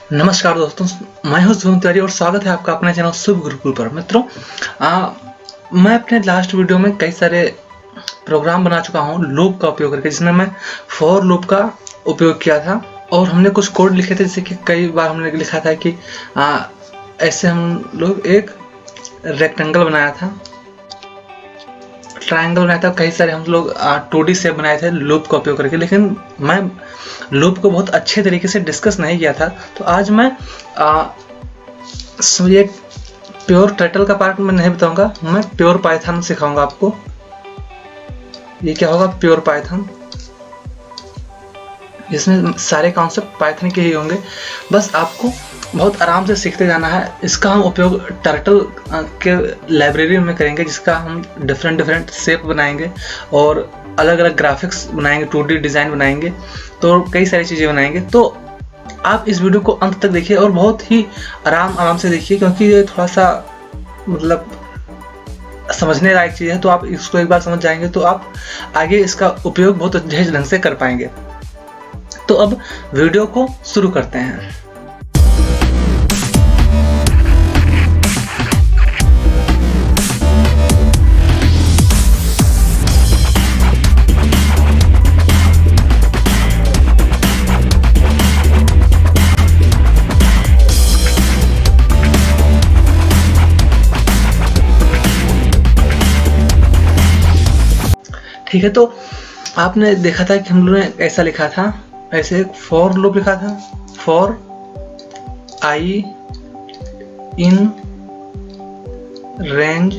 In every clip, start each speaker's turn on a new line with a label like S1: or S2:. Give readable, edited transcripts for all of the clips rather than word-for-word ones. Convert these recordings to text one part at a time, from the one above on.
S1: नमस्कार दोस्तों, मैं हूं शुभम तिवारी और स्वागत है आपका अपने चैनल शुभ गुरुकुल पर। मित्रों, मैं अपने लास्ट वीडियो में कई सारे प्रोग्राम बना चुका हूं लूप का उपयोग करके, जिसमें मैं फॉर लूप का उपयोग किया था और हमने कुछ कोड लिखे थे। जैसे कि कई बार हमने लिखा था कि ऐसे हम लोग एक रेक्टेंगल बनाया था, ट्रायंगल बनाया था, कई सारे हम लोग 2D शेप बनाए थे लूप का उपयोग करके। लेकिन मैं लूप को बहुत अच्छे तरीके से डिस्कस नहीं किया था, तो आज मैं ये प्योर टाइटल का पार्ट मैं नहीं बताऊंगा, मैं प्योर पाइथन सिखाऊंगा आपको। ये क्या होगा? प्योर पाइथन, इसमें सारे कॉन्सेप्ट पाइथन के ही होंगे। बस आपको बहुत आराम से सीखते जाना है। इसका हम उपयोग टर्टल के लाइब्रेरी में करेंगे, जिसका हम डिफरेंट शेप बनाएंगे और अलग अलग ग्राफिक्स बनाएंगे, 2D डिज़ाइन बनाएंगे, तो कई सारी चीज़ें बनाएंगे। तो आप इस वीडियो को अंत तक देखिए और बहुत ही आराम से देखिए, क्योंकि ये थोड़ा सा मतलब समझने लायक चीज़ है। तो आप इसको एक बार समझ जाएंगे तो आप आगे इसका उपयोग बहुत अच्छे ढंग से कर पाएंगे। तो अब वीडियो को शुरू करते हैं। ठीक है, तो आपने देखा था कि हम लोगों ने ऐसा लिखा था, ऐसे एक फॉर लूप लिखा था, फॉर आई इन रेंज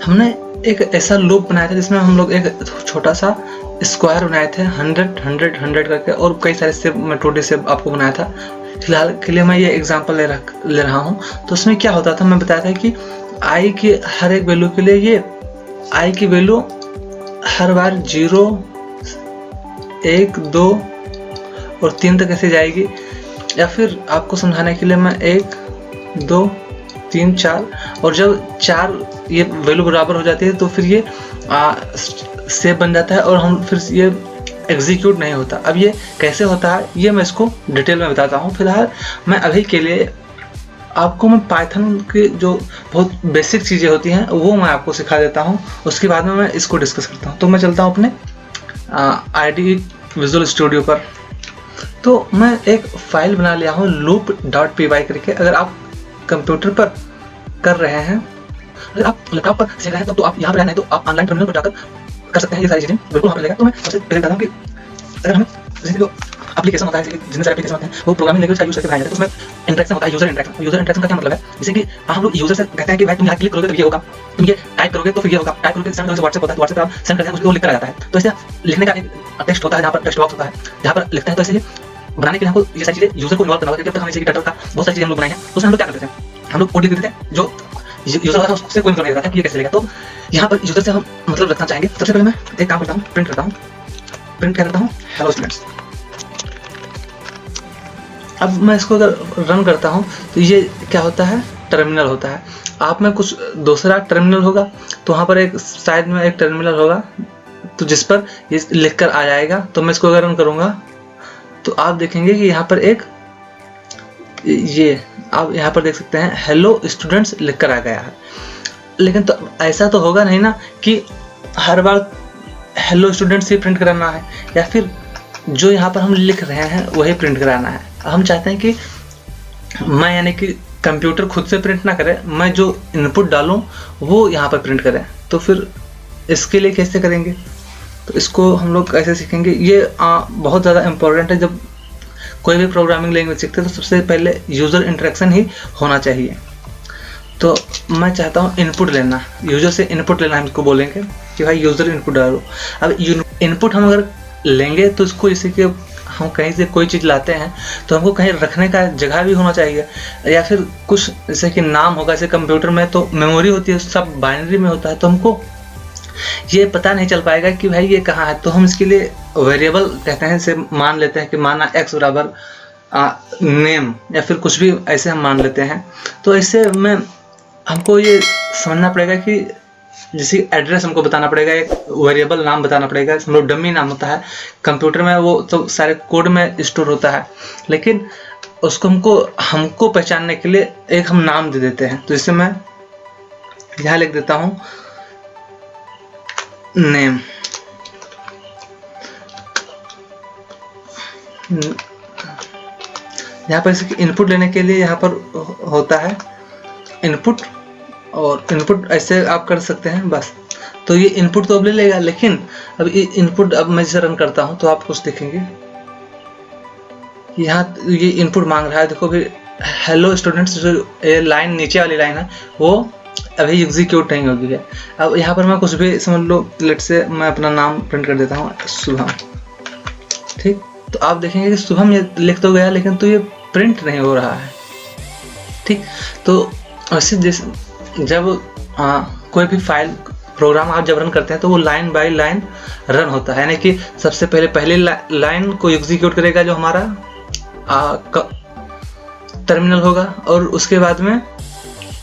S1: हमने एक ऐसा लूप बनाया था जिसमें हम लोग एक छोटा सा स्क्वायर बनाए थे 100 करके, और कई सारे शेप मैं 2D शेप आपको बनाया था। फिलहाल के लिए मैं ये एग्जांपल ले रहा हूँ। तो उसमें क्या होता था, मैं बताया था कि आई की हर एक वैल्यू के लिए ये आई की वैल्यू हर बार 0, 1, 2 और 3 तक ऐसे जाएगी। या फिर आपको समझाने के लिए मैं 1, 2, 3, 4, और जब 4 ये वैल्यू बराबर हो जाती है तो फिर ये शेप बन जाता है और हम फिर ये एग्जीक्यूट नहीं होता। अब ये कैसे होता है ये मैं इसको डिटेल में बताता हूँ। फिलहाल मैं अभी के लिए आपको मैं पाइथन की जो बहुत बेसिक चीज़ें होती हैं वो मैं आपको सिखा देता हूँ, उसके बाद में मैं इसको डिस्कस करता हूँ। तो मैं चलता हूँ अपने IDE विजुअल स्टूडियो पर। तो मैं एक फाइल बना लिया हूँ loop.py करके। अगर आप कंप्यूटर पर कर रहे हैं, अगर आप लैपटॉप पर सीख रहे हैं तो आप यहाँ पर रहना है, तो आप ऑनलाइन टर्मिनल पर जाकर कर सकते हैं। ये सारी चीज़ें बिल्कुल वहाँ पर मिलेगा। तो मैं सबसे पहले बताता हूँ कि अगर हमें जैसे जो एप्लीकेशन होता है, जितने सारे एप्लीकेशन होते हैं वो प्रोग्रामिंग लैंग्वेज का यूज करके बनाए जाते हैं। तो उसमें इंटरेक्शन होता है, यूजर इंटरेक्शन। यूजर इंटरेक्शन का क्या मतलब है? जैसे कि हम लोग यूजर से कहते हैं कि भाई तुम यहाँ क्लिक करोगे तो ये होगा, तुम ये टाइप करोगे तो फिर ये होगा, टाइप करोगे सेंड करोगे व्हाट्सएप होता है, व्हाट्सएप पर आप सेंड करते हैं उसको लिखकर आ जाता है। तो ऐसे लिखने का एक टेक्स्ट होता है, जहाँ पर टेक्स्ट बॉक्स होता है जहाँ पर लिखते हैं। तो ऐसे बनाने के लिए हमको ये सारी चीज़ें यूजर को इन्वॉल्व करना होगा, क्योंकि अब तक हम जैसे कि टर्टल का बहुत सारी चीज़ें हम लोग बनाए हैं। तो उसमें हम लोग क्या करते हैं, हम लोग कोड लिख देते हैं, जो यूजर होता है उससे कोई नहीं रहता है कि ये कैसे लेगा। तो यहाँ पर यूजर से हम मतलब रखना चाहेंगे। सबसे पहले मैं एक काम करता हूँ, प्रिंट करता हूँ। प्रिंट क्या करता हूँ, हेलो स्टूडेंट्स। अब मैं इसको अगर रन करता हूँ तो ये क्या होता है, टर्मिनल होता है। आप में कुछ दूसरा टर्मिनल होगा, तो वहाँ पर एक साइड में एक टर्मिनल होगा तो जिस पर ये लिख कर आ जाएगा। तो मैं इसको अगर रन करूँगा तो आप देखेंगे कि यहाँ पर एक ये आप यहाँ पर देख सकते हैं हेलो स्टूडेंट्स लिख कर आ गया है। लेकिन तो ऐसा तो होगा नहीं ना कि हर बार हेलो स्टूडेंट्स ही प्रिंट कराना है, या फिर जो यहाँ पर हम लिख रहे हैं वही प्रिंट कराना है। हम चाहते हैं कि मैं यानी कि कंप्यूटर खुद से प्रिंट ना करे, मैं जो इनपुट डालूं वो यहाँ पर प्रिंट करें। तो फिर इसके लिए कैसे करेंगे, तो इसको हम लोग कैसे सीखेंगे, ये बहुत ज़्यादा इम्पोर्टेंट है। जब कोई भी प्रोग्रामिंग लैंग्वेज सीखते हैं तो सबसे पहले यूज़र इंटरेक्शन ही होना चाहिए। तो मैं चाहता हूँ इनपुट लेना, यूज़र से इनपुट लेना। हम इसको बोलेंगे कि भाई यूज़र इनपुट डालो। अब इनपुट हम अगर लेंगे तो इसको जैसे कि हम कहीं से कोई चीज़ लाते हैं तो हमको कहीं रखने का जगह भी होना चाहिए, या फिर कुछ जैसे कि नाम होगा। जैसे कंप्यूटर में तो मेमोरी होती है, सब बाइनरी में होता है, तो हमको ये पता नहीं चल पाएगा कि भाई ये कहाँ है। तो हम इसके लिए वेरिएबल कहते हैं, इसे मान लेते हैं कि माना x बराबर नेम या फिर कुछ भी ऐसे हम मान लेते हैं। तो ऐसे में हमको ये समझना पड़ेगा कि जैसे एड्रेस हमको बताना पड़ेगा, एक वेरिएबल नाम बताना पड़ेगा, हम लोग डमी नाम होता है कंप्यूटर में, वो तो सारे कोड में स्टोर होता है, लेकिन उसको हमको पहचानने के लिए एक हम नाम दे देते हैं। तो इसे मैं यहाँ लिख देता हूँ नेम। यहाँ पर इसकी इनपुट लेने के लिए यहाँ पर होता है इनपुट, और इनपुट ऐसे आप कर सकते हैं बस। तो ये इनपुट तो अब ले लेगा, लेकिन अब ये इनपुट अब मैं जैसे रन करता हूँ तो आप कुछ देखेंगे यहाँ ये इनपुट मांग रहा है। देखो फिर हेलो स्टूडेंट्स, जो ये लाइन नीचे वाली लाइन है वो अभी एग्जीक्यूट नहीं होगी है। अब यहाँ पर मैं कुछ भी समझ लो, लेट से मैं अपना नाम प्रिंट कर देता हूँ शुभम, ठीक। तो आप देखेंगे कि शुभम ये लिख तो गया, लेकिन तो ये प्रिंट नहीं हो रहा है, ठीक। तो ऐसे जब कोई भी फाइल प्रोग्राम आप जब रन करते हैं तो वो लाइन बाय लाइन रन होता है, यानी कि सबसे पहले लाइन को एग्जीक्यूट करेगा जो हमारा टर्मिनल होगा, और उसके बाद में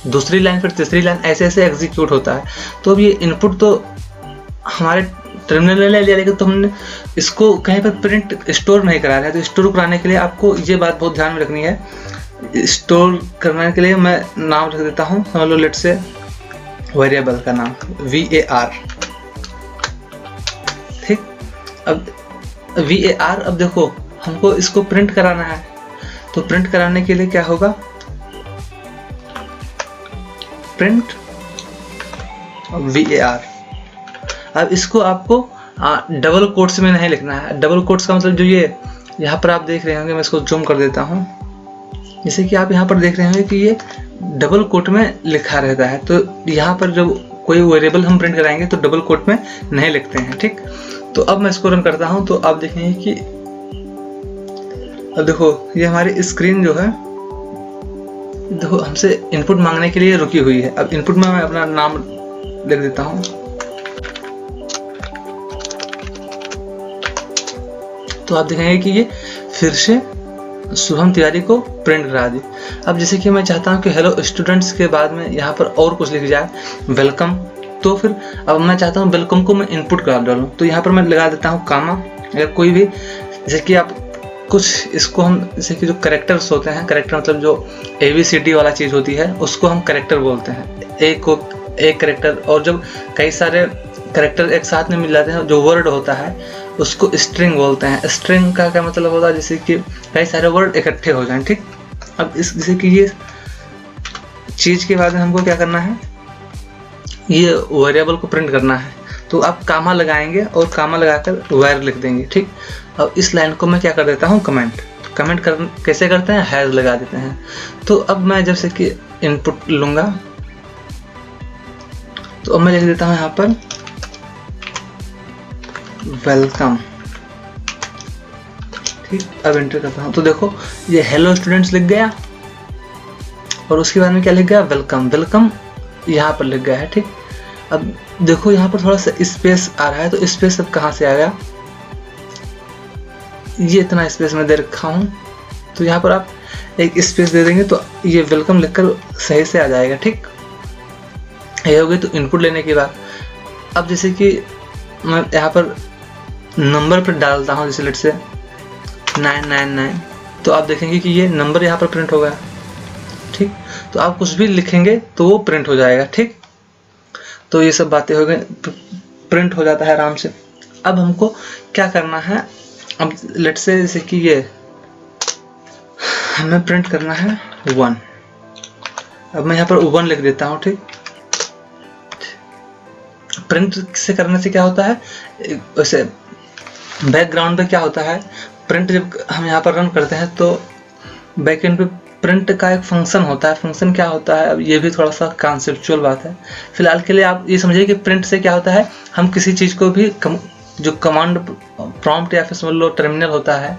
S1: दूसरी लाइन, फिर तीसरी लाइन, ऐसे ऐसे एग्जीक्यूट होता है। तो अब ये इनपुट तो हमारे टर्मिनल ने ले लिया, लेकिन तो हमने इसको कहीं पर प्रिंट स्टोर नहीं करा रहा है। तो स्टोर कराने के लिए आपको ये बात बहुत ध्यान में रखनी है। स्टोर करने के लिए मैं नाम रख देता हूँ, समझ लो लेट से वेरिएबल का नाम var, ठीक। अब var, अब देखो हमको इसको प्रिंट कराना है, तो प्रिंट कराने के लिए क्या होगा, प्रिंट var। अब इसको आपको डबल कोट्स में नहीं लिखना है। डबल कोट्स का मतलब जो ये यहाँ पर आप देख रहे होंगे, मैं इसको जूम कर देता हूँ, जैसे कि आप यहाँ पर देख रहे होंगे कि ये डबल कोट में लिखा रहता है। तो यहाँ पर जब कोई वेरिएबल हम प्रिंट कराएंगे तो डबल कोट में नहीं लिखते हैं, ठीक। तो अब मैं इसको रन करता हूँ तो आप देखेंगे कि अब देखो ये हमारी स्क्रीन जो है, देखो हमसे इनपुट मांगने के लिए रुकी हुई है। अब इनपुट में मैं अपना नाम लिख देता हूँ, तो आप देखेंगे कि ये फिर से शुभम तिवारी को प्रिंट करा दी। अब जैसे कि मैं चाहता हूँ कि हेलो स्टूडेंट्स के बाद में यहाँ पर और कुछ लिख जाए, वेलकम, तो फिर अब मैं चाहता हूँ वेलकम को मैं इनपुट करा डालूँ, तो यहाँ पर मैं लगा देता हूँ कामा, या कोई भी, जैसे कि आप कुछ इसको हम, जैसे कि जो करेक्टर्स होते हैं, करेक्टर मतलब जो ABCD वाला चीज़ होती है उसको हम करेक्टर बोलते हैं, एक करेक्टर। और जब कई सारे करेक्टर एक साथ में मिल जाते हैं, जो वर्ड होता है उसको स्ट्रिंग बोलते हैं। स्ट्रिंग का क्या मतलब होता है, जैसे कि कई सारे वर्ड इकट्ठे हो जाएं, ठीक। अब इस जैसे कि ये चीज़ के बाद में हमको क्या करना है, ये वेरिएबल को प्रिंट करना है, तो आप कामा लगाएंगे और कामा लगाकर वायर लिख देंगे, ठीक। अब इस लाइन को मैं क्या कर देता हूँ, कमेंट कैसे करते हैं, हैज लगा देते हैं। तो अब मैं जैसे कि इनपुट लूँगा, तो अब मैं लिख देता हूँ यहाँ पर वेलकम, ठीक। अब एंटर करता हूँ तो देखो ये हेलो स्टूडेंट्स लिख गया, और उसके बाद में क्या लिख गया, वेलकम यहाँ पर लिख गया है, ठीक। अब देखो यहाँ पर थोड़ा सा स्पेस आ रहा है, तो स्पेस अब कहाँ से आ गया, ये इतना स्पेस मैं दे रखा हूँ, तो यहाँ पर आप एक स्पेस दे देंगे तो ये वेलकम लिखकर सही से आ जाएगा, ठीक। ये हो गई तो इनपुट लेने के बाद। अब जैसे कि मैं यहाँ पर नंबर पर डालता हूँ, जैसे लेट से 999, तो आप देखेंगे कि ये नंबर यहाँ पर प्रिंट होगा, ठीक। तो आप कुछ भी लिखेंगे तो वो प्रिंट हो जाएगा, ठीक। तो ये सब बातें हो गई, प्रिंट हो जाता है आराम से। अब हमको क्या करना है, अब लेट से जैसे कि ये हमें प्रिंट करना है 1। अब मैं यहाँ पर 1 लिख देता हूँ, ठीक। प्रिंट से करने से क्या होता है, वैसे बैकग्राउंड पे क्या होता है, प्रिंट जब हम यहाँ पर रन करते हैं तो बैकएंड पे प्रिंट का एक फंक्शन होता है। फंक्शन क्या होता है, अब ये भी थोड़ा सा कॉन्सेप्चुअल बात है। फिलहाल के लिए आप ये समझिए कि प्रिंट से क्या होता है, हम किसी चीज़ को भी जो कमांड प्रॉम्प्ट या फिर समझ लो टर्मिनल होता है,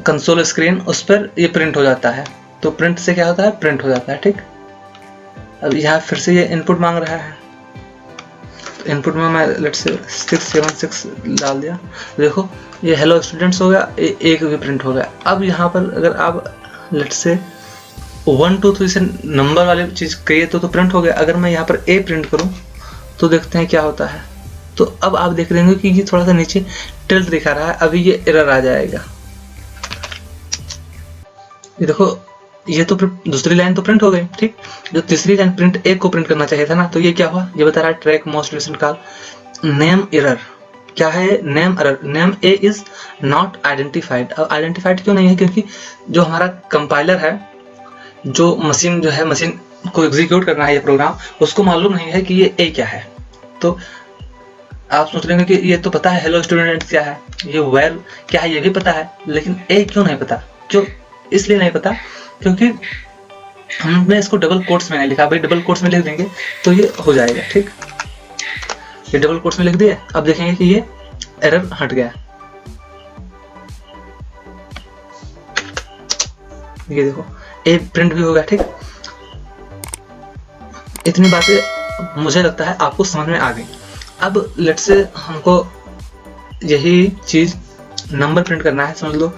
S1: कंसोल स्क्रीन, उस पर ये प्रिंट हो जाता है। तो प्रिंट से क्या होता है, प्रिंट हो जाता है, ठीक। अब यहाँ फिर से ये इनपुट मांग रहा है, इनपुट में मैं लेट्स से 676 डाल दिया, देखो ये हेलो स्टूडेंट्स हो गया, एक भी प्रिंट हो गया। अब यहाँ पर अगर आप लेट्स से 1 2 3 से नंबर वाली चीज़ कहिए तो प्रिंट हो गया। अगर मैं यहाँ पर ए प्रिंट करूँ तो देखते हैं क्या होता है। तो अब आप देख रहे होंगे कि ये थोड़ा सा नीचे टिल्ट दिखा रहा है, अभी ये एरर आ जाएगा। ये देखो ये तो दूसरी लाइन तो प्रिंट हो गई, ठीक। जो तीसरी लाइन प्रिंट ए को प्रिंट करना चाहिए था ना, तो ये क्या हुआ, ये बता रहा है track most recent call name error. क्या है name error, name A is not identified. अब आइडेंटिफाइड क्यों नहीं है, क्योंकि जो हमारा कंपाइलर है, जो मशीन जो है, मशीन को एग्जीक्यूट करना है ये प्रोग्राम, उसको मालूम नहीं है कि ये ए क्या है। तो आप सोच रहे हैं कि ये तो पता है हेलो स्टूडेंट क्या है, ये वेयर क्या है ये भी पता है, लेकिन ए क्यों नहीं पता। क्यों इसलिए नहीं पता क्योंकि हमने इसको डबल कोट्स में नहीं लिखा। भाई डबल कोट्स में लिख देंगे तो ये हो जाएगा, ठीक। ये डबल कोट्स में लिख दिए, अब देखेंगे कि ये एरर हट गया। ये देखो ए प्रिंट भी हो गया, ठीक। इतनी बातें मुझे लगता है आपको समझ में आ गई। अब लेट्स से हमको यही चीज नंबर प्रिंट करना है, समझ लो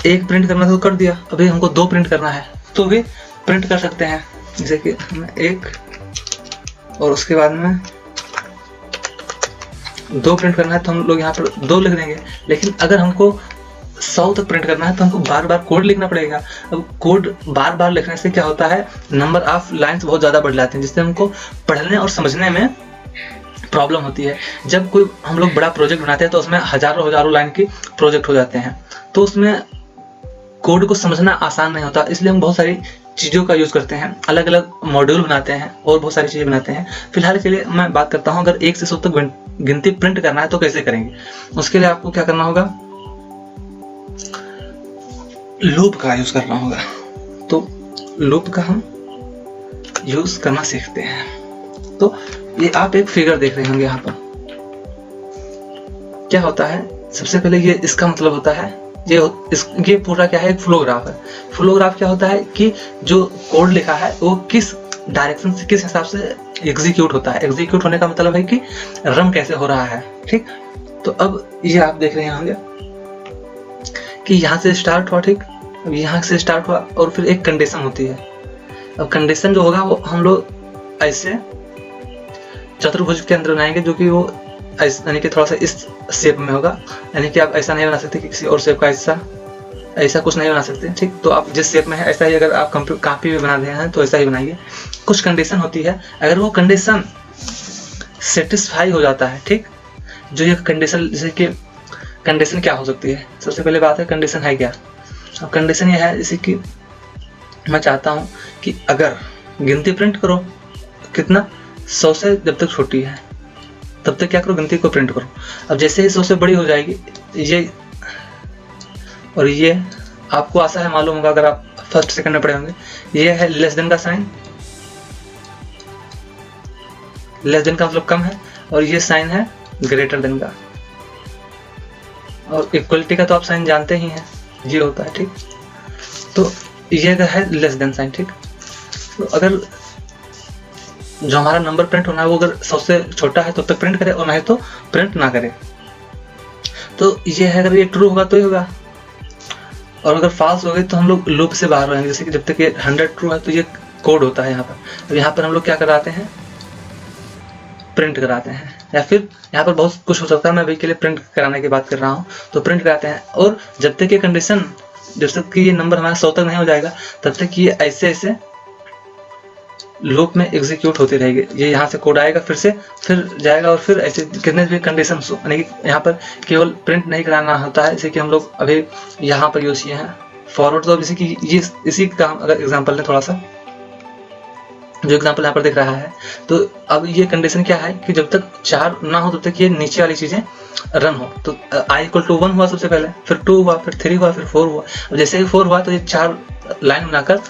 S1: एक प्रिंट करना तो कर दिया, अभी हमको 2 प्रिंट करना है तो भी प्रिंट कर सकते हैं। जैसे कि हमें 1 और उसके बाद में 2 प्रिंट करना है तो हम लोग यहाँ पर 2 लिख देंगे। लेकिन अगर हमको 100 तक प्रिंट करना है तो हमको बार बार कोड लिखना पड़ेगा। अब कोड बार बार लिखने से क्या होता है, नंबर ऑफ लाइन्स बहुत ज़्यादा बढ़ जाते हैं, जिससे हमको पढ़ने और समझने में प्रॉब्लम होती है। जब कोई हम लोग बड़ा प्रोजेक्ट बनाते हैं तो उसमें हजारों लाइन की प्रोजेक्ट हो जाते हैं, तो उसमें कोड को समझना आसान नहीं होता। इसलिए हम बहुत सारी चीज़ों का यूज़ करते हैं, अलग अलग मॉड्यूल बनाते हैं और बहुत सारी चीज़ें बनाते हैं। फिलहाल के लिए मैं बात करता हूँ, अगर 1 से 100 तक गिनती प्रिंट करना है तो कैसे करेंगे। उसके लिए आपको क्या करना होगा, लूप का यूज़ करना होगा। तो लूप का हम यूज़ करना सीखते हैं। तो ये आप एक फिगर देख रहे होंगे यहाँ पर, क्या होता है, सबसे पहले ये इसका मतलब होता है ये पूरा क्या है, एक फ्लो ग्राफ है। फ्लो ग्राफ क्या होता है कि जो कोड लिखा है वो किस डायरेक्शन से, किस हिसाब से एग्जीक्यूट होता है। एग्जीक्यूट होने का मतलब है कि रन कैसे हो रहा है, ठीक। तो अब ये आप देख रहे होंगे कि यहाँ से स्टार्ट हुआ, ठीक। अब यहाँ से स्टार्ट हुआ और फिर एक कंडीशन होती है। अब कंडीशन जो होगा वो हम लोग ऐसे चतुर्भुज के अंदर बनाएंगे, जो कि वो यानी कि थोड़ा सा इस शेप में होगा। यानी कि आप ऐसा नहीं बना सकते कि किसी और शेप का ऐसा कुछ नहीं बना सकते, ठीक। तो आप जिस शेप में है ऐसा ही, अगर आप कॉपी में बना रहे हैं तो ऐसा ही बनाइए। कुछ कंडीशन होती है, अगर वो कंडीशन सेटिस्फाई हो जाता है, ठीक। जो ये कंडीशन, जैसे कि कंडीशन क्या हो सकती है, सबसे पहले बात है कंडीशन है क्या। अब कंडीशन ये है जैसे कि मैं चाहता हूँ कि अगर गिनती प्रिंट करो कितना, 100 से जब तक छोटी है तब तक क्या करो, गिनती को प्रिंट करो। अब जैसे ही 100 से बड़ी हो जाएगी ये और ये, आपको आशा है मालूम होगा अगर आप फर्स्ट सेकंड में पढ़े होंगे, ये है लेस देन का साइन। लेस देन का मतलब कम है, और ये साइन है ग्रेटर देन का। और इक्वलिटी का तो आप साइन जानते ही हैं, ये होता है, ठीक। तो ये है लेस देन साइन, ठीक। तो अगर जो हमारा नंबर प्रिंट होना है वो अगर 100 से छोटा है तो तब तक प्रिंट करे, और नहीं तो प्रिंट ना करे। तो ये है, अगर ये ट्रू होगा तो ही होगा, और अगर फॉल्स हो गई तो हम लोग लूप से बाहर रहेंगे। जैसे कि जब तक ये 100 ट्रू है तो ये कोड होता है यहाँ पर। अब यहाँ पर हम लोग क्या कराते हैं, प्रिंट कराते हैं, या फिर यहाँ पर बहुत कुछ हो सकता है, मैं अभी के लिए प्रिंट कराने की बात कर रहा हूँ। तो प्रिंट कराते हैं, और जब तक ये कंडीशन, जब तक कि ये नंबर हमारा 100 तक नहीं हो जाएगा तब तक ये ऐसे लूप में एग्जीक्यूट होती रहेगी। ये यहाँ से कोड आएगा, फिर जाएगा, और फिर ऐसे कितने भी कंडीशन, यानी कि यहाँ पर केवल प्रिंट नहीं कराना होता है। जैसे कि हम लोग अभी यहाँ पर यूज किए हैं फॉरवर्ड। तो जैसे कि ये इसी का अगर एग्जांपल लें, थोड़ा सा जो एग्जांपल यहाँ पर दिख रहा है, तो अब ये कंडीशन क्या है कि जब तक 4 ना हो तब तक ये नीचे वाली चीजें रन हो। तो i = 1 हुआ सबसे पहले, फिर 2 हुआ, फिर 3 हुआ, फिर 4 हुआ। अब जैसे ही 4 हुआ तो ये 4 लाइन बनाकर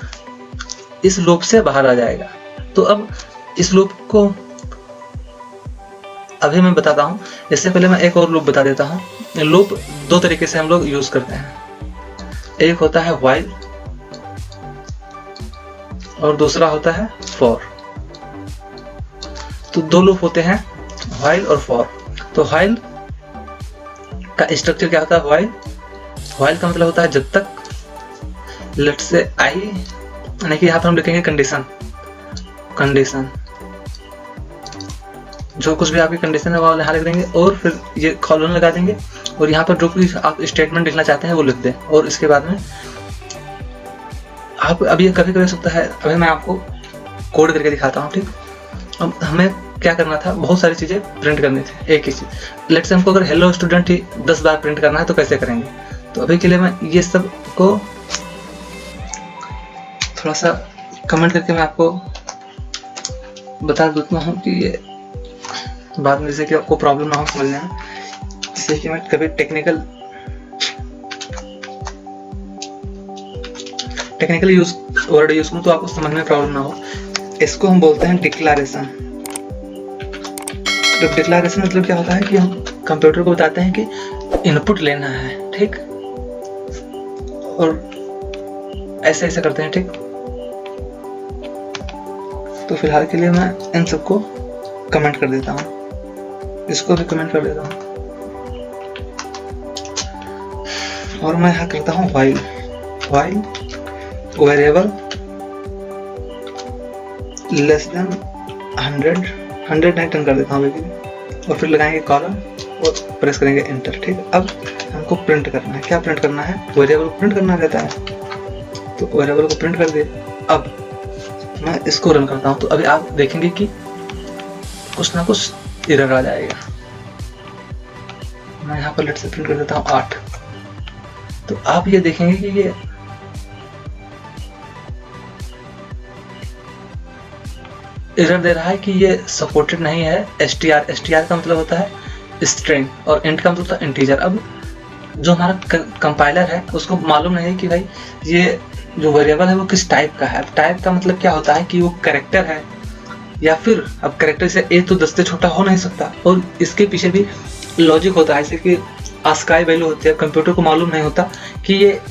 S1: इस लूप से बाहर आ जाएगा। तो अब इस लूप को अभी मैं बताता हूँ, इससे पहले मैं एक और लूप बता देता हूँ। लूप 2 तरीके से हम लोग यूज करते हैं। एक होता है व्हाइल और दूसरा होता है फॉर। तो 2 लूप होते हैं, व्हाइल और फॉर। तो व्हाइल का स्ट्रक्चर क्या होता है, व्हाइल का मतलब होता है जब तक, लेट्स से आई, यानी कि यहाँ पर हम लिखेंगे कंडीशन, जो कुछ भी आपकी कंडीशन है वो यहाँ लिख देंगे और फिर ये कॉलन लगा देंगे और यहाँ पर जो भी आप स्टेटमेंट लिखना चाहते हैं वो लिख दें। और इसके बाद में आप अब ये कभी कभी सकता है, अभी मैं आपको कोड करके दिखाता हूँ, ठीक। अब हमें क्या करना था, बहुत सारी चीजें प्रिंट करनी थी, एक ही चीज। लेट्स से हमको अगर हेलो स्टूडेंट ही 10 बार प्रिंट करना है तो कैसे करेंगे। तो अभी के लिए मैं ये सब को थोड़ा सा कमेंट करके मैं आपको बता देता हूँ कि ये बाद में जैसे कि आपको प्रॉब्लम ना हो समझने में, जिससे कि मैं कभी टेक्निकल वर्ड यूज करूँ तो आपको समझने में प्रॉब्लम ना हो। इसको हम बोलते हैं डिक्लेरेशन। तो डिक्लेरेशन मतलब क्या होता है कि हम कंप्यूटर को बताते हैं कि इनपुट लेना है, ठीक, और ऐसे ऐसे करते हैं, ठीक। तो फिलहाल के लिए मैं इन सबको कमेंट कर देता हूँ, इसको भी कमेंट कर देता हूँ और मैं यहाँ करता हूँ व्हाइल वेरिएबल लेस देन 100 नहीं टर्न कर देता हूँ लेकिन, और फिर लगाएंगे कॉलम और प्रेस करेंगे एंटर, ठीक। अब हमको प्रिंट करना है, क्या प्रिंट करना है, वेरिएबल को प्रिंट करना रहता है। तो वेरिएबल को प्रिंट कर दिए। अब मैं इसको रन करता हूँ तो अभी आप देखेंगे कि कुछ ना कुछ एरर आ जाएगा। मैं यहाँ पर लेट से प्रिंट कर देता हूँ 8। तो आप ये देखेंगे कि ये एरर दे रहा है कि ये सपोर्टेड नहीं है। str का मतलब होता है स्ट्रिंग और int का मतलब होता है इंटीजर। अब जो हमारा कंपाइलर है उसको मालूम नहीं है कि भाई ये जो वेरिएबल है वो किस टाइप का है। टाइप का मतलब क्या होता है कि वो कैरेक्टर है या फिर, अब कैरेक्टर से a तो 10 से छोटा हो नहीं सकता, और इसके पीछे भी लॉजिक होता है, जैसे कि ASCII वैल्यू होती है। कंप्यूटर को मालूम नहीं होता कि ये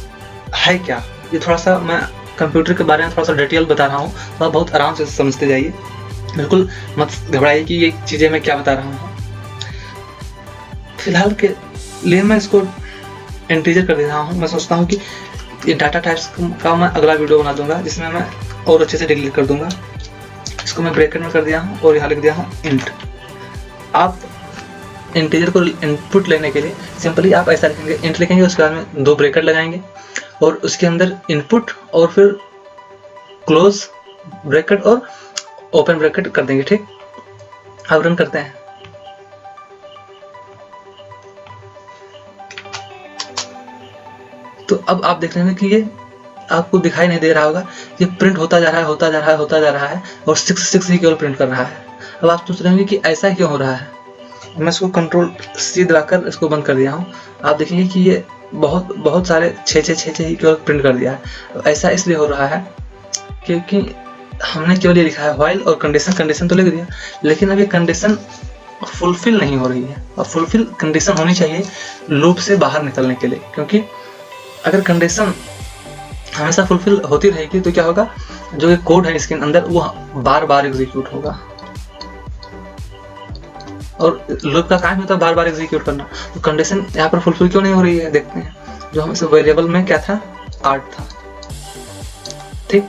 S1: है क्या। ये थोड़ा सा मैं कंप्यूटर के बारे में थोड़ा सा डिटेल बता रहा हूँ, तो आप बहुत आराम से समझते जाइए, बिल्कुल मत घबराइए कि ये चीज़ें मैं क्या बता रहा हूँ। फिलहाल के लिए मैं इसको इंटीजर कर दे रहा हूँ। मैं सोचता हूँ कि ये डाटा टाइप्स का मैं अगला वीडियो बना दूंगा जिसमें मैं और अच्छे से डिलीट कर दूंगा। इसको मैं ब्रैकेट में कर दिया हूँ और यहाँ लिख दिया हूँ इंट। आप इंटीजर को इनपुट लेने के लिए सिंपली आप ऐसा लिखेंगे, इंट लिखेंगे, उसके बाद में 2 ब्रैकेट लगाएंगे और उसके अंदर इनपुट और फिर क्लोज ब्रैकेट और ओपन ब्रैकेट कर देंगे, ठीक। अब रन करते हैं। तो अब आप देख रहे हैं कि ये आपको दिखाई नहीं दे रहा होगा, ये प्रिंट होता जा रहा है और 6 ही केवल प्रिंट कर रहा है। अब आप सोच रहे होंगे कि ऐसा क्यों हो रहा है। मैं इसको Ctrl+C दबाकर इसको बंद कर दिया हूँ। आप देखेंगे कि ये बहुत सारे 6 ही केवल प्रिंट कर दिया है। ऐसा इसलिए हो रहा है क्योंकि हमने केवल ये लिखा है व्हाइल और कंडीशन तो लिख दिया, लेकिन अब ये कंडीशन फुलफिल नहीं हो रही है। और फुलफिल कंडीशन होनी चाहिए लूप से बाहर निकलने के लिए, क्योंकि अगर कंडीशन हमेशा फुलफिल होती रहेगी तो क्या होगा, जो ये कोड है इसके अंदर वो बार बार एग्जीक्यूट होगा। और लूप का काम होता है बार बार एग्जीक्यूट करना। तो कंडीशन यहाँ पर फुलफिल क्यों नहीं हो रही है, देखते हैं। जो हम इस वेरिएबल में क्या था, 8 था, ठीक।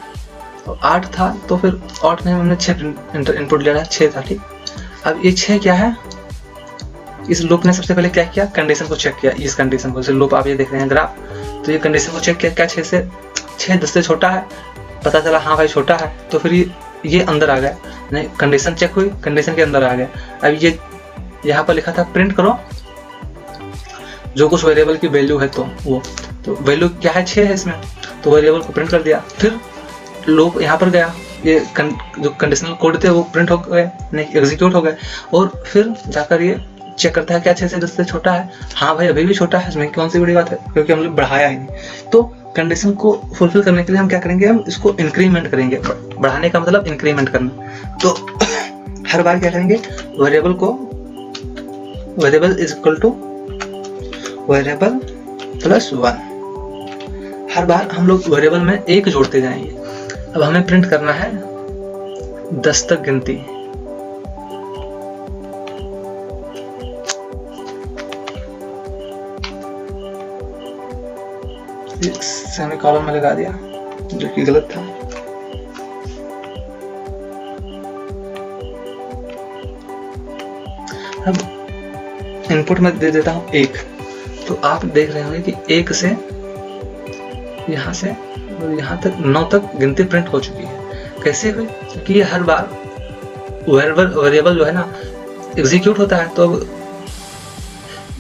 S1: तो 8 था तो फिर 8 में हमने 6 इनपुट ले रहा, 6 था, ठीक। अब ये 6 क्या है, इस लूप ने सबसे पहले क्या किया, कंडीशन को चेक किया। इस कंडीशन को, जैसे लूप आप ये देख रहे हैं ग्राफ, तो ये कंडीशन को चेक किया, क्या 6 10 से छोटा है, पता चला हाँ भाई छोटा है, तो फिर ये अंदर आ गया। नहीं, कंडीशन चेक हुई, कंडीशन के अंदर आ गया। अब ये यहाँ पर लिखा था प्रिंट करो जो कुछ वेरिएबल की वैल्यू है, तो वो तो वैल्यू क्या है, 6 है इसमें, तो वेरिएबल को प्रिंट कर दिया। फिर लूप यहाँ पर गया, ये जो कंडीशनल कोड थे वो प्रिंट हो गए, नहीं एग्जीक्यूट हो गए, और फिर जाकर ये चेक करता है क्या 6 से 10 से छोटा है, हाँ भाई अभी भी छोटा है, इसमें कौन सी बड़ी बात है, क्योंकि हम लोग बढ़ाया ही नहीं। तो कंडीशन को फुलफिल करने के लिए हम क्या करेंगे, हम इसको इंक्रीमेंट करेंगे। बढ़ाने का मतलब इंक्रीमेंट करना। तो हर बार क्या करेंगे, variable is equal two variable +1। हर बार हम लोग वेरिएबल में 1 जोड़ते जाएंगे। अब हमें प्रिंट करना है 10 तक गिनती। सेमीकोलन में लगा दिया जो कि गलत था। अब इनपुट में दे देता हूं 1, तो आप देख रहे होंगे कि 1 से यहाँ से और यहाँ तक 9 तक गिनती प्रिंट हो चुकी है। कैसे हुई? क्योंकि ये हर बार वेरिएबल जो है ना एग्जीक्यूट होता है, तो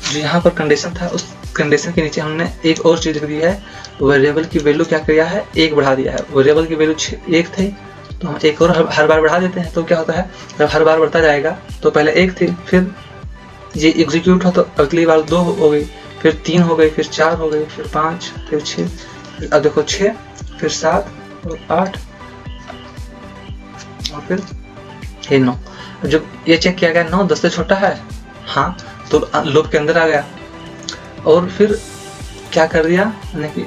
S1: जो यहाँ पर कंडीशन था उस कंडीशन के नीचे हमने एक और चीज लिख दी है, वेरिएबल की वैल्यू क्या किया है, 1 बढ़ा दिया है। वेरिएबल की वैल्यू 1 थी तो हम 1 और हर बार बढ़ा देते हैं, तो क्या होता है जब हर बार बढ़ता जाएगा तो पहले 1 थी, फिर ये एग्जीक्यूट हो तो अगली बार 2 हो गई, फिर 3 हो गई, फिर 4 हो गई, फिर 5, फिर 6, अब देखो 6, फिर 7 और 8 और फिर ये 9। जब ये चेक किया गया 9 10 से छोटा है, हाँ, तो लूप के अंदर आ गया और फिर क्या कर दिया, यानी कि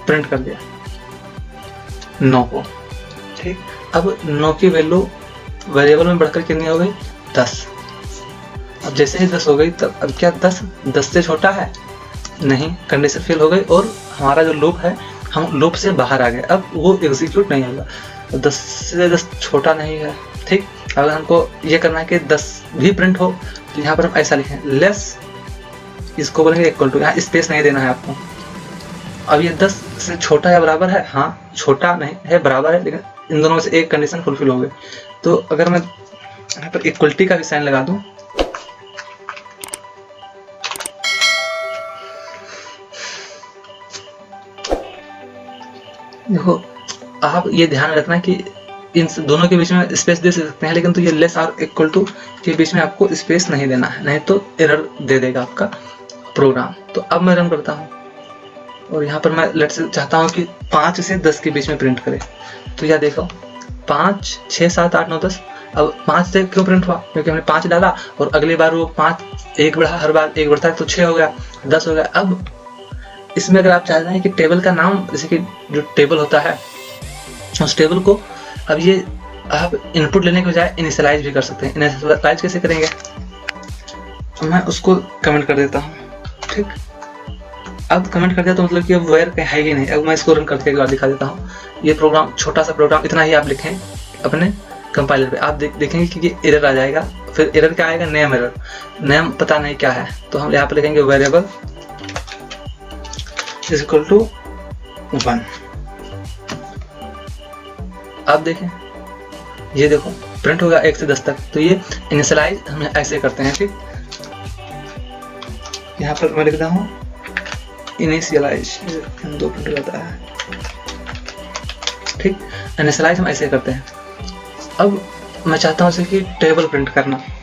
S1: प्रिंट कर दिया 9 को। ठीक, अब 9 की वैल्यू वेरिएबल में बढ़कर कितनी हो गई, 10। अब जैसे ही 10 हो गई तब अब क्या 10 से छोटा है, नहीं, कंडीशन फेल हो गई और हमारा जो लूप है हम लूप से बाहर आ गए, अब वो एग्जीक्यूट नहीं होगा। 10 से 10 छोटा नहीं है। ठीक, अगर हमको ये करना है कि 10 भी प्रिंट हो तो यहाँ पर हम ऐसा लिखें लेस, इसको बोलेंगे इक्वल टू, यहाँ स्पेस नहीं देना है आपको। अब ये 10 से छोटा या बराबर है, हाँ, छोटा नहीं है, बराबर है, लेकिन इन दोनों में से एक कंडीशन फुलफिल हो गई। तो अगर मैं यहाँ पर इक्वलिटी का भी साइन लगा दूं, देखो आप ये ध्यान रखना कि इन दोनों के बीच में स्पेस दे सकते हैं, लेकिन तो ये लेस और इक्वल टू के बीच में आपको स्पेस नहीं देना है, नहीं तो एरर दे देगा आपका प्रोग्राम। तो अब मैं रन करता हूँ और यहाँ पर मैं लेट्स से चाहता हूँ कि 5 से 10 के बीच में प्रिंट करे, तो यह देखो 5 6 7 8 9 10। अब 5 से क्यों प्रिंट हुआ, क्योंकि हमने 5 डाला और अगली बार वो 5 1 बढ़ा, हर बार 1 बढ़ता है तो 6 हो गया, 10 हो गया। अब इसमें अगर आप चाहते हैं कि टेबल का नाम, जैसे कि जो टेबल होता है उस टेबल को अब ये आप इनपुट लेने के बजाय इनिशियलाइज भी कर सकते हैं। इनिशियलाइज कैसे करेंगे, मैं उसको कमेंट कर देता हूँ। ठीक, अब कमेंट कर दिया तो मतलब कि अब वेयर कहीं है ही नहीं। अब मैं इसको रन करके एक बार दिखा देता हूँ। ये प्रोग्राम, छोटा सा प्रोग्राम, इतना ही आप लिखें अपने कंपाइलर पे, आप देखेंगे कि ये एरर आ जाएगा। फिर एरर क्या आएगा, नेम एरर, नेम पता नहीं क्या है, तो हम यहाँ पे लिखेंगे वेरिएबल इज इक्वल टू 1। आप देखें ये देखो प्रिंट होगा 1 से 10 तक। तो ये इनिशियलाइज हम ऐसे करते हैं। ठीक, यहाँ पर मैं लिखता हूँ इनिशियलाइज, 2 प्रिंट हो जाता है। ठीक, इनिशियलाइज हम ऐसे करते हैं। अब मैं चाहता हूँ कि टेबल प्रिंट करना है,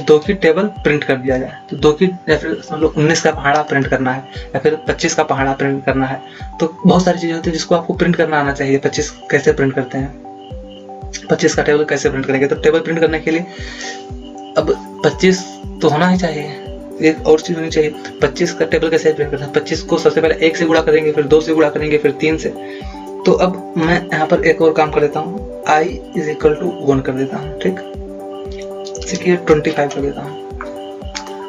S1: 2 की टेबल प्रिंट कर दिया जाए, तो 2 की या फिर मतलब 19 का पहाड़ा प्रिंट करना है या फिर 25 का पहाड़ा प्रिंट करना है। तो बहुत सारी चीजें होती है जिसको आपको प्रिंट करना आना चाहिए। 25 कैसे प्रिंट करते हैं, 25 का टेबल कैसे प्रिंट करेंगे, तो टेबल प्रिंट करने के लिए अब 25 तो होना ही चाहिए, एक और चीज होनी चाहिए। 25 का टेबल कैसे प्रिंट करना है, 25 को सबसे पहले 1 से गुणा करेंगे, फिर 2 से गुणा करेंगे, फिर 3 से। तो अब मैं यहाँ पर एक और काम कर देता हूँ, i इज इक्वल टू 1 कर देता हूँ। ठीक, जैसे कि 25 कर देता हूँ।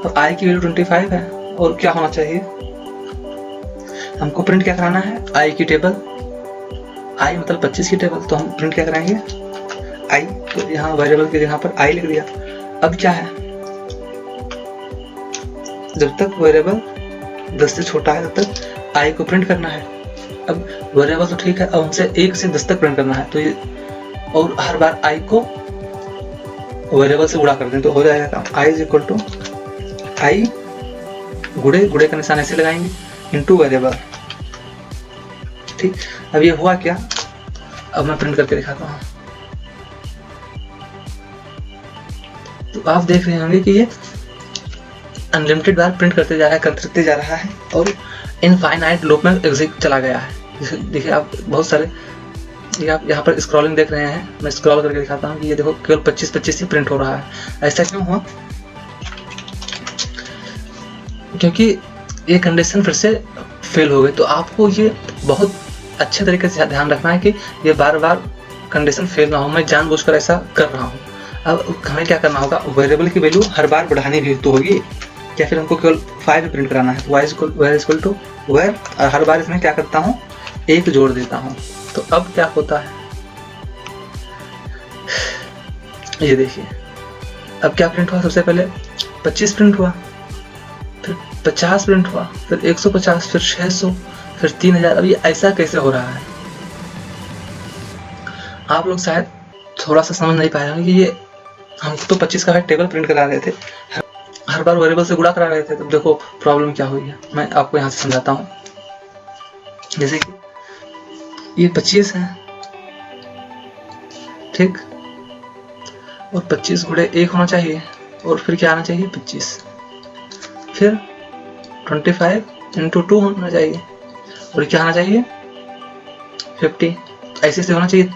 S1: अब i की वैल्यू 25 है और क्या होना चाहिए, हमको प्रिंट क्या कराना है, i की टेबल, i मतलब 25 की टेबल, तो हम प्रिंट क्या कराएंगे i, तो यहाँ वेरिएबल के जगह पर i लिख दिया। अब क्या है, जब तक वेरिएबल 10 से छोटा है तब तक i को प्रिंट करना है। अब वेरिएबल तो ठीक है, अब हमसे 1 से 10 तक प्रिंट करना है, तो ये और हर बार i को वेरिएबल से गुणा कर दें तो हो जाएगा काम। i is equal to i गुणे का निशान ऐसे लगाएंगे इनटू वेरिएबल। ठीक, अब ये हुआ क्या, अब मैं प्रिंट करके दिखाता हूँ। तो आप देख रहे होंगे कि ये अनलिमिटेड बार प्रिंट करते जा रहा है और इनफाइनाइट लूप में एग्जिट चला गया है। देखिए आप बहुत सारे, ये आप यहाँ पर स्क्रॉलिंग देख रहे हैं, मैं स्क्रॉल करके दिखाता हूँ कि ये देखो केवल 25 ही प्रिंट हो रहा है। ऐसा क्यों हुआ, क्योंकि ये कंडीशन फिर से फेल हो गई। तो आपको ये बहुत अच्छे तरीके से ध्यान रखना है कि ये बार बार कंडीशन फेल ना हो। मैं जानबूझकर ऐसा कर रहा हूँ। अब हमें क्या करना होगा, वेरिएबल की वैल्यू हर बार बढ़ानी भी तो होगी। या फिर हमको केवल 5 प्रिंट कराना है, तो y इक्वल टू वेयर, और हर बार इसमें क्या करता हूँ, 1 जोड़ देता हूँ। तो अब क्या होता है, ये देखिए अब क्या प्रिंट हुआ, सबसे पहले 25 प्रिंट हुआ, फिर 50 प्रिंट हुआ, फिर 150, फिर 600, फिर 3000। अब ये ऐसा कैसे हो रहा है, आप लोग शायद थोड़ा सा समझ नहीं पाए होंगे कि ये हम तो 25 का टेबल प्रिंट करा रहे थे, हर बार वेरिएबल से गुणा करा रहे थे। तो देखो प्रॉब्लम क्या हुई है, मैं आपको यहाँ से समझाता हूँ। जैसे कि ये 25 है, ठीक, और 25 गुणे 1 होना चाहिए, और फिर क्या आना चाहिए 25, फिर 25 इंटू 2 होना चाहिए, और क्या आना चाहिए 50, ऐसे से होना चाहिए।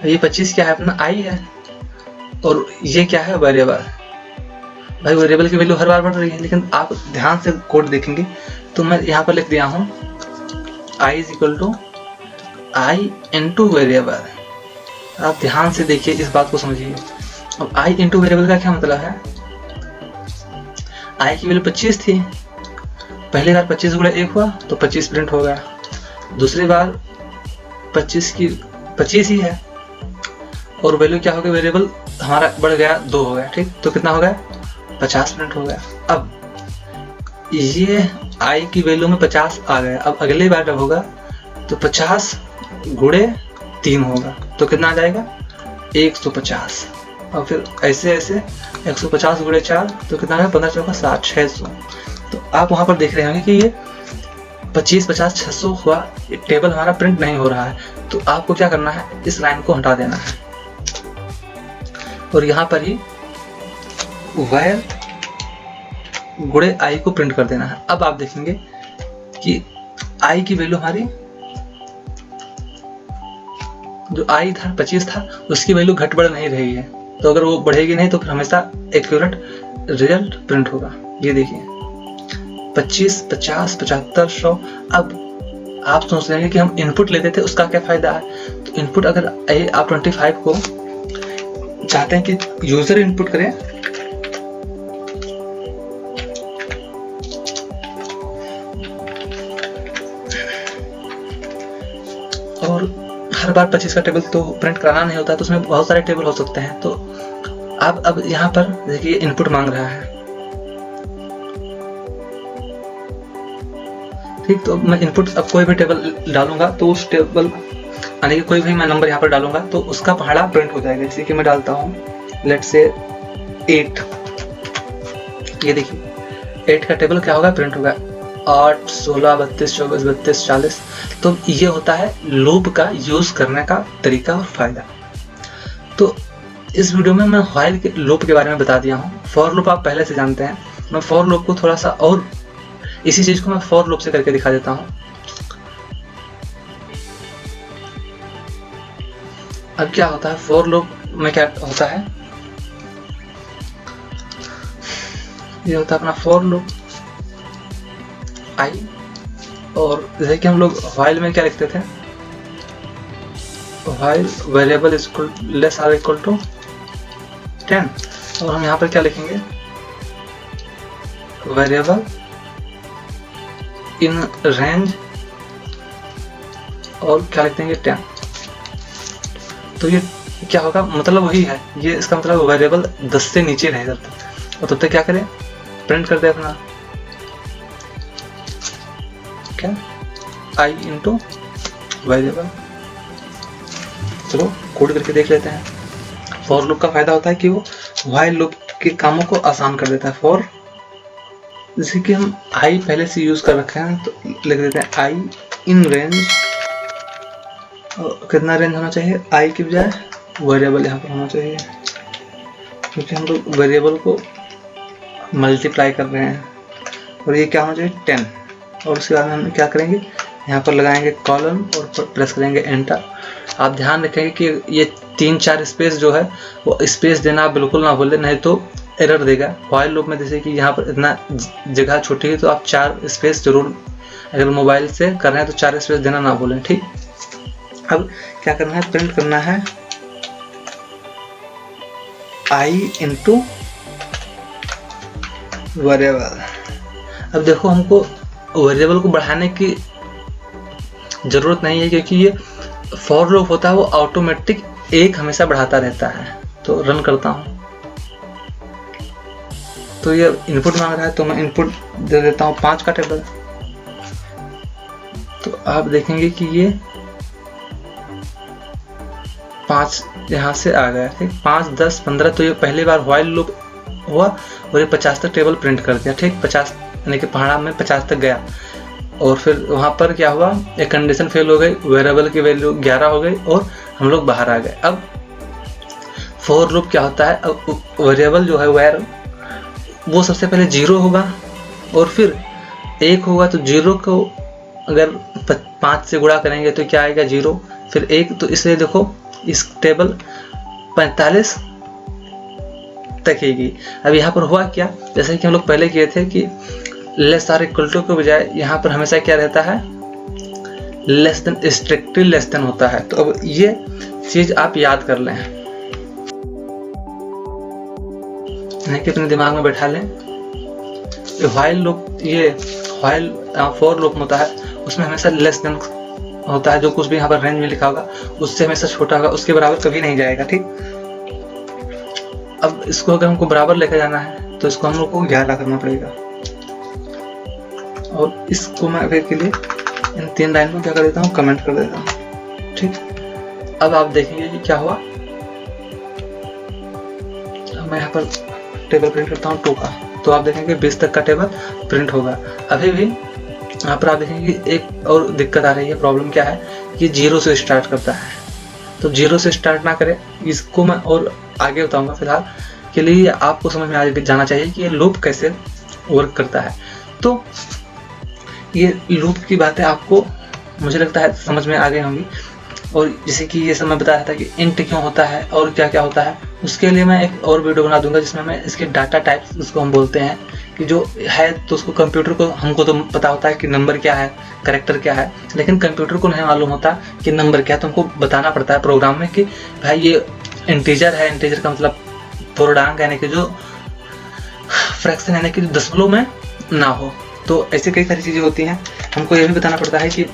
S1: ये 25 क्या है, अपना आई है, और ये क्या है, वेरिएबल। भाई वेरिएबल की वैल्यू हर बार बढ़ रही है, लेकिन आप ध्यान से कोड देखेंगे तो मैं यहाँ पर लिख दिया हूँ i is equal to i into variable. आप ध्यान से देखिए, इस बात को समझिए। अब i इंटू वेरिएबल का क्या मतलब है, i की वैल्यू 25 थी, पहली बार 25 गुणे 1 हुआ तो 25 प्रिंट हो गया, दूसरी बार 25 ही है, और वैल्यू क्या हो गया, वेरिएबल हमारा बढ़ गया 2 हो गया, ठीक, तो कितना हो गया 50 प्रिंट हो गया। अब ये i की वैल्यू में 50 आ गया, अब अगली बार जब होगा तो 50 गुणे 3 होगा, तो कितना आ जाएगा 150, और फिर ऐसे ऐसे 150 गुणे 4 तो कितना है 15 चौका 60, 600। तो आप वहां पर देख रहे होंगे कि ये 25 50 600 हुआ, टेबल हमारा प्रिंट नहीं हो रहा है। तो आपको क्या करना है, इस लाइन को हटा देना है, और यहाँ पर ही वायर गुणे आई को प्रिंट कर देना है। अब आप देखेंगे कि आई की वैल्यू हमारी, जो आई था 25 था, उसकी वैल्यू घट बढ़ नहीं रही है, तो अगर वो बढ़ेगी नहीं तो फिर हमेशा एक्यूरेट रिजल्ट प्रिंट होगा। ये देखिए 25 50 75 100। अब आप सोच रहे हैं कि हम इनपुट लेते थे, उसका क्या फायदा है, तो इनपुट अगर आप 25 को चाहते हैं कि यूजर इनपुट करें, और हर बार 25 का टेबल तो प्रिंट कराना नहीं होता, तो उसमें बहुत सारे टेबल हो सकते हैं। तो अब यहाँ पर देखिए इनपुट मांग रहा है, ठीक, तो मैं इनपुट अब कोई भी टेबल डालूंगा तो उस टेबल यानी कि कोई भी मैं नंबर यहाँ पर डालूंगा तो उसका पहाड़ा प्रिंट हो जाएगा। जैसे कि मैं डालता हूँ लेट्स से 8, ये देखिए 8 का टेबल क्या होगा, प्रिंट होगा 8 16 32 24 32 40। तो ये होता है लूप का यूज करने का तरीका और फायदा। तो इस वीडियो में मैं व्हाइल के लूप के बारे में बता दिया हूँ। फॉर लूप आप पहले से जानते हैं, मैं फॉर लूप को थोड़ा सा और इसी चीज को मैं फॉर लूप से करके दिखा देता हूँ। अब क्या होता है फॉर लूप में, क्या होता है, ये होता है अपना फॉर लूप आई, और जैसे कि हम लोग व्हाइल में क्या लिखते थे, while variable less or equal to 10, और हम यहाँ पर क्या लिखेंगे, वेरिएबल इन रेंज, और क्या लिख देंगे 10। तो ये क्या होगा, मतलब वही है, ये इसका मतलब वेरिएबल 10 से नीचे रह जाता है। और तब तक क्या करें, प्रिंट कर दे अपना क्या, आई इंटू वेरिएबल। चलो कोड करके देख लेते हैं। फॉर लूप का फायदा होता है कि वो व्हाइल लूप के कामों को आसान कर देता है। फॉर जैसे कि हम आई पहले से यूज कर रखे हैं तो लिख देते हैं आई इन रेंज, और कितना रेंज होना चाहिए, आई की बजाय वेरिएबल यहाँ पर होना चाहिए, क्योंकि हम लोग वेरिएबल को मल्टीप्लाई कर रहे हैं। और ये क्या होना चाहिए 10, और उसके बाद में हम क्या करेंगे, यहाँ पर लगाएंगे कॉलन और प्रेस करेंगे एंटर। आप ध्यान रखेंगे कि ये 3-4 स्पेस जो है वो स्पेस देना आप बिल्कुल ना भूलें, नहीं तो एरर देगा। व्हाइल लूप में जैसे कि यहाँ पर इतना जगह छोटी है तो आप 4 स्पेस जरूर, अगर मोबाइल से कर रहे हैं तो 4 स्पेस देना ना भूलें, ठीक। अब क्या करना है, प्रिंट करना है आई इंटू वेरिएबल। अब देखो हमको वेरिएबल को बढ़ाने की ज़रूरत नहीं है, क्योंकि ये फॉर लूप होता है वो ऑटोमेटिक एक हमेशा बढ़ाता रहता है। तो रन करता हूँ तो ये इनपुट मांग रहा है, तो मैं इनपुट दे देता हूँ 5 का टेबल। तो आप देखेंगे कि ये 5 यहाँ से आ गया, ठीक। 5, 10, 15, तो ये पहली बार व्हाइल लूप हुआ और ये 50 तक टेबल प्रिंट कर दिया, ठीक। 50 यानी कि पहाड़ा में 50 तक गया, और फिर वहाँ पर क्या हुआ, एक कंडीशन फेल हो गई, वेरिएबल की वैल्यू 11 हो गई और हम लोग बाहर आ गए। अब फॉर लूप क्या होता है, अब वेरिएबल जो है वैर, वो सबसे पहले 0 होगा और फिर 1 होगा। तो 0 को अगर 5 से गुणा करेंगे तो क्या आएगा, 0, फिर 1। तो इसलिए देखो इस टेबल 45 तक ही। अब यहाँ पर हुआ क्या, जैसे कि हम लोग पहले किए थे कि लेस आर इक्वल टू के बजाय यहाँ पर हमेशा क्या रहता है, less than, strictly less than होता है। तो अब ये चीज आप याद कर लें, नहीं कि अपने दिमाग में बैठा लें। व्हाइल लूप, ये व्हाइल फॉर लूप होता है, उसमें हमेशा लेस देन होता है। जो कुछ भी यहाँ पर रेंज में लिखा होगा उससे हमेशा छोटा होगा, उसके बराबर कभी नहीं जाएगा, ठीक। अब इसको अगर हमको बराबर लेकर जाना है तो इसको हम लोग को 11 करना पड़ेगा, और इसको मैं अभी के लिए इन 3 लाइन को क्या कर देता हूँ, कमेंट कर देता हूँ, ठीक। अब आप देखेंगे कि क्या हुआ। अब मैं यहाँ पर टेबल प्रिंट करता हूँ 2 का, तो आप देखेंगे 20 तक का टेबल प्रिंट होगा। अभी भी यहाँ पर आप देखेंगे एक और दिक्कत आ रही है। प्रॉब्लम क्या है कि 0 से स्टार्ट करता है, तो 0 से स्टार्ट ना करें, इसको मैं और आगे बताऊंगा। फिलहाल के लिए आपको समझ में आ जाना चाहिए कि ये लूप कैसे वर्क करता है। तो ये लूप की बातें आपको मुझे लगता है समझ में आ गई होंगी। और जैसे कि ये सब मैं बता रहा था कि इंट क्यों होता है और क्या क्या होता है, उसके लिए मैं एक और वीडियो बना दूंगा जिसमें मैं इसके डाटा टाइप्स, उसको हम बोलते हैं कि जो है, तो उसको कंप्यूटर को, हमको तो पता होता है कि नंबर क्या है, कैरेक्टर क्या है, लेकिन कंप्यूटर को नहीं मालूम होता कि नंबर क्या है। तो हमको बताना पड़ता है प्रोग्राम में कि भाई ये इंटीजर है, इंटीजर का मतलब पूर्णांक, यानी कि जो फ्रैक्शन, यानी कि दशमलव में ना हो। तो ऐसे कई सारी चीज़ें होती हैं। हमको ये भी बताना पड़ता है कि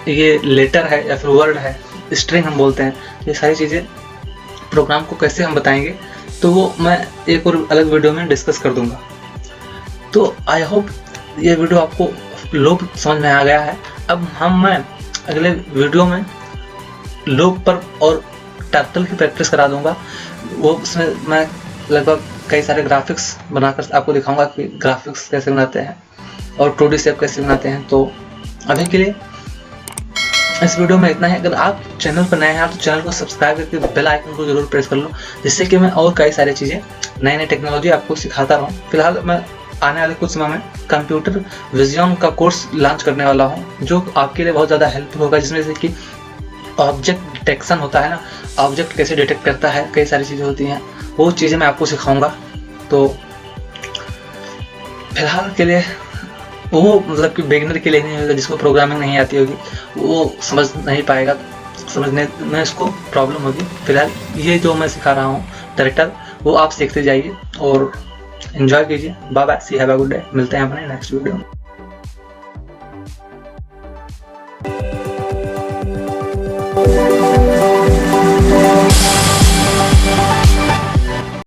S1: ये लेटर है या फिर वर्ड है, स्ट्रिंग हम बोलते हैं। ये सारी चीज़ें प्रोग्राम को कैसे हम बताएंगे, तो वो मैं एक और अलग वीडियो में डिस्कस कर दूंगा। तो आई होप ये वीडियो आपको लूप समझ में आ गया है। अब मैं अगले वीडियो में लूप पर और टर्टल की प्रैक्टिस करा दूंगा। वो उसमें मैं लगभग कई सारे ग्राफिक्स बनाकर आपको दिखाऊंगा कि ग्राफिक्स कैसे बनाते हैं और 2D शेप कैसे बनाते हैं। तो अभी के लिए इस वीडियो में इतना ही। अगर आप चैनल पर नए हैं तो चैनल को सब्सक्राइब करके बेल आइकन को जरूर प्रेस कर लो, जिससे कि मैं और कई सारी चीज़ें, नई नई टेक्नोलॉजी आपको सिखाता रहूँ। फिलहाल मैं आने वाले कुछ समय में कंप्यूटर विजन का कोर्स लॉन्च करने वाला हूँ, जो आपके लिए बहुत ज़्यादा हेल्पफुल होगा, जिसमें से कि ऑब्जेक्ट डिटेक्शन होता है ना, ऑब्जेक्ट कैसे डिटेक्ट करता है, कई सारी चीज़ें होती हैं, वो चीज़ें मैं आपको सिखाऊंगा। तो फिलहाल के लिए वो मतलब कि बिगिनर के लिए नहीं होगा, जिसको प्रोग्रामिंग नहीं आती होगी वो समझ नहीं पाएगा, समझने में उसको प्रॉब्लम होगी। फिलहाल ये जो मैं सिखा रहा हूँ टर्टल, वो आप सीखते जाइए और एंजॉय कीजिए। Bye bye, see have a good day. मिलते हैं अपने नेक्स्ट वीडियो में।